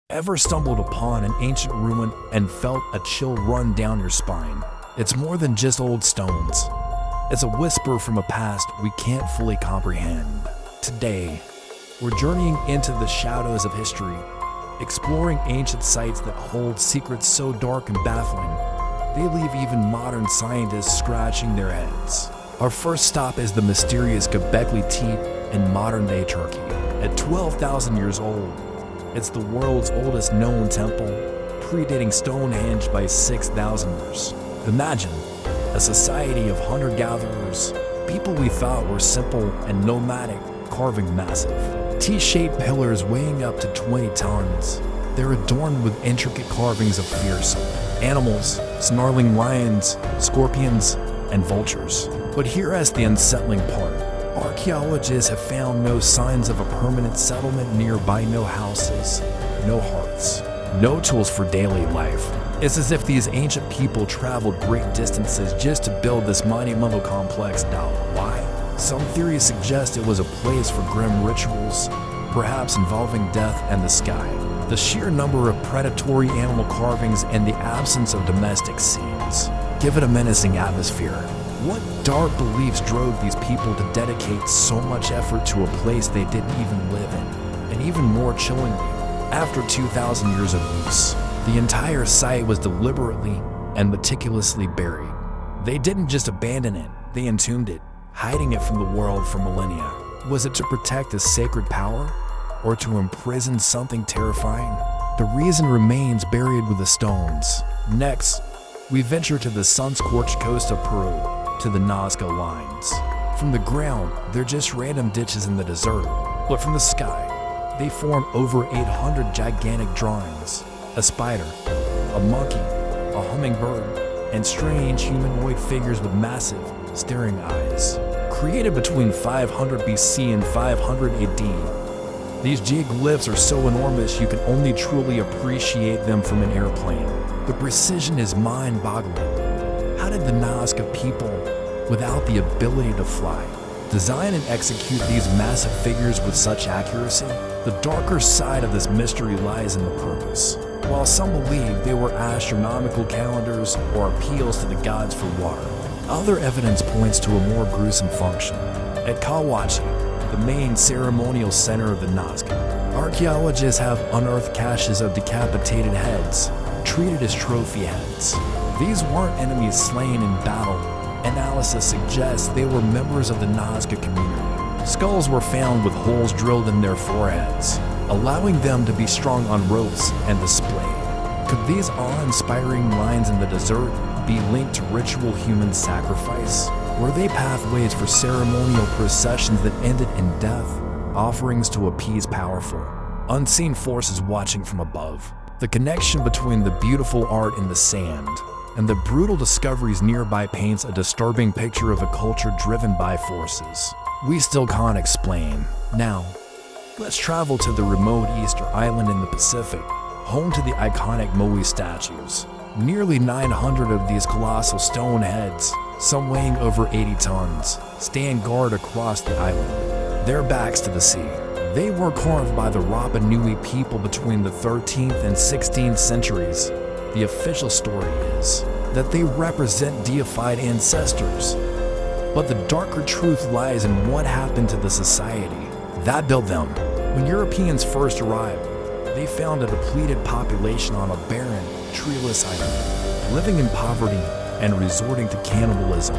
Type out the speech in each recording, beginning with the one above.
Ever stumbled upon an ancient ruin and felt a chill run down your spine? It's more than just old stones. It's a whisper from a past we can't fully comprehend. Today, we're journeying into the shadows of history, exploring ancient sites that hold secrets so dark and baffling, they leave even modern scientists scratching their heads. Our first stop is the mysterious Göbekli Tepe in modern-day Turkey. At 12,000 years old, it's the world's oldest known temple, predating Stonehenge by 6,000 years. Imagine a society of hunter-gatherers, people we thought were simple and nomadic, carving massive T-shaped pillars weighing up to 20 tons. They're adorned with intricate carvings of fierce animals, snarling lions, scorpions, and vultures. But here's the unsettling part. Archaeologists have found no signs of a permanent settlement nearby, no houses, no hearths, no tools for daily life. It's as if these ancient people traveled great distances just to build this monumental complex. Now, why? Some theories suggest it was a place for grim rituals, perhaps involving death and the sky. The sheer number of predatory animal carvings and the absence of domestic scenes give it a menacing atmosphere. What dark beliefs drove these people to dedicate so much effort to a place they didn't even live in? And even more chillingly, after 2,000 years of use, the entire site was deliberately and meticulously buried. They didn't just abandon it, they entombed it, hiding it from the world for millennia. Was it to protect a sacred power, or to imprison something terrifying? The reason remains buried with the stones. Next, we venture to the sun-scorched coast of Peru, to the Nazca lines. From the ground, they're just random ditches in the desert, but from the sky, they form over 800 gigantic drawings. A spider, a monkey, a hummingbird, and strange humanoid figures with massive, staring eyes. Created between 500 BC and 500 AD, these geoglyphs are so enormous you can only truly appreciate them from an airplane. The precision is mind-boggling. How did the Nazca people, without the ability to fly, design and execute these massive figures with such accuracy? The darker side of this mystery lies in the purpose. While some believe they were astronomical calendars or appeals to the gods for water, other evidence points to a more gruesome function. At Kawachi, the main ceremonial center of the Nazca, archaeologists have unearthed caches of decapitated heads, treated as trophy heads. These weren't enemies slain in battle. Analysis suggests they were members of the Nazca community. Skulls were found with holes drilled in their foreheads, allowing them to be strung on ropes and displayed. Could these awe-inspiring lines in the desert be linked to ritual human sacrifice? Were they pathways for ceremonial processions that ended in death, offerings to appease powerful, unseen forces watching from above? The connection between the beautiful art in the sand and the brutal discoveries nearby paints a disturbing picture of a culture driven by forces we still can't explain. Now, let's travel to the remote Easter island in the Pacific, home to the iconic Moche statues. Nearly 900 of these colossal stone heads, some weighing over 80 tons, stand guard across the island, their backs to the sea. They were carved by the Rapa Nui people between the 13th and 16th centuries. The official story is that they represent deified ancestors. But the darker truth lies in what happened to the society that built them. When Europeans first arrived, they found a depleted population on a barren, treeless island, living in poverty and resorting to cannibalism.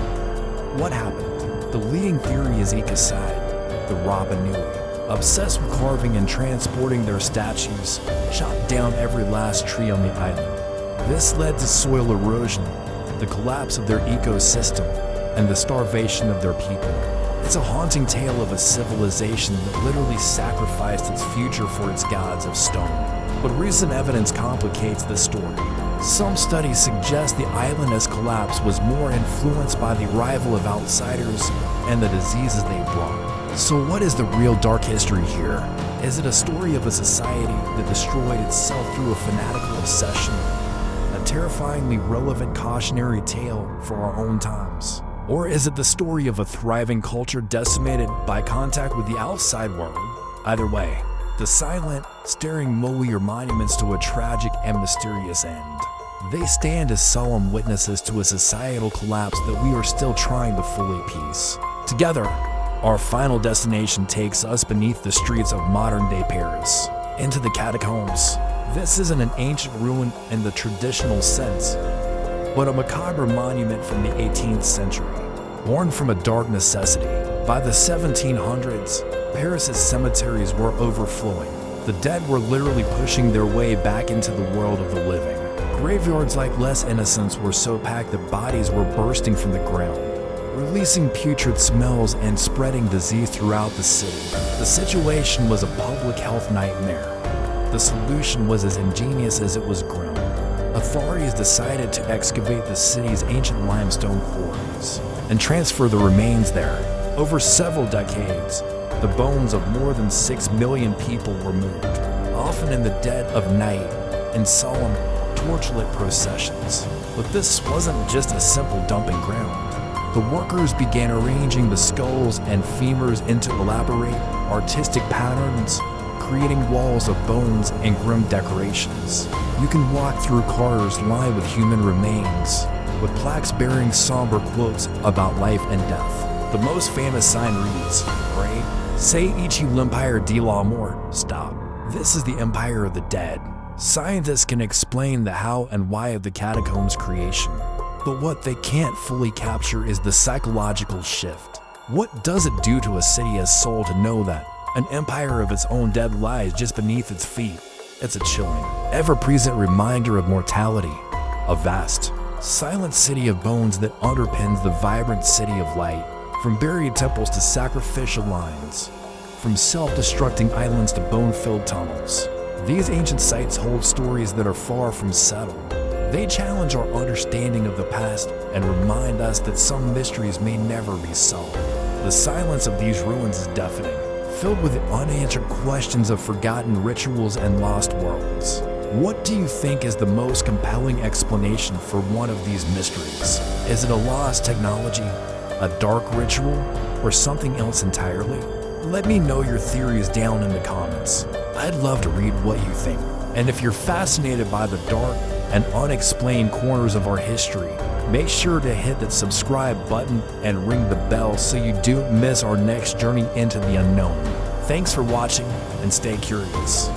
What happened? The leading theory is ecocide. The Rapa Nui, obsessed with carving and transporting their statues, chopped down every last tree on the island. This led to soil erosion, the collapse of their ecosystem, and the starvation of their people. It's a haunting tale of a civilization that literally sacrificed its future for its gods of stone. But recent evidence complicates this story. Some studies suggest the island's collapse was more influenced by the arrival of outsiders and the diseases they brought. So what is the real dark history here? Is it a story of a society that destroyed itself through a fanatical obsession? A terrifyingly relevant cautionary tale for our own times? Or is it the story of a thriving culture decimated by contact with the outside world? Either way, The silent, staring Moche monuments to a tragic and mysterious end. They stand as solemn witnesses to a societal collapse that we are still trying to fully piece together. Our final destination takes us beneath the streets of modern-day Paris, into the catacombs. This isn't an ancient ruin in the traditional sense, but a macabre monument from the 18th century, born from a dark necessity. By the 1700s, Paris's cemeteries were overflowing. The dead were literally pushing their way back into the world of the living. Graveyards like Les Innocents were so packed that bodies were bursting from the ground, releasing putrid smells and spreading disease throughout the city. The situation was a public health nightmare. The solution was as ingenious as it was grim. Authorities decided to excavate the city's ancient limestone quarries and transfer the remains there. Over several decades, the bones of more than 6 million people were moved, often in the dead of night, in solemn, torchlit processions. But this wasn't just a simple dumping ground. The workers began arranging the skulls and femurs into elaborate, artistic patterns, creating walls of bones and grim decorations. You can walk through corridors lined with human remains, with plaques bearing somber quotes about life and death. The most famous sign reads, "Pray, say Ichi l'Empire de la Mort, stop. This is the Empire of the Dead." Scientists can explain the how and why of the catacombs' creation, but what they can't fully capture is the psychological shift. What does it do to a city as soul to know that an empire of its own dead lies just beneath its feet? It's a chilling, ever-present reminder of mortality, a vast, silent city of bones that underpins the vibrant city of light. From buried temples to sacrificial lines, from self-destructing islands to bone-filled tunnels, these ancient sites hold stories that are far from settled. They challenge our understanding of the past and remind us that some mysteries may never be solved. The silence of these ruins is deafening, filled with unanswered questions of forgotten rituals and lost worlds. What do you think is the most compelling explanation for one of these mysteries? Is it a lost technology, a dark ritual, or something else entirely? Let me know your theories down in the comments. I'd love to read what you think. And if you're fascinated by the dark and unexplained corners of our history, make sure to hit that subscribe button and ring the bell so you don't miss our next journey into the unknown. Thanks for watching and stay curious.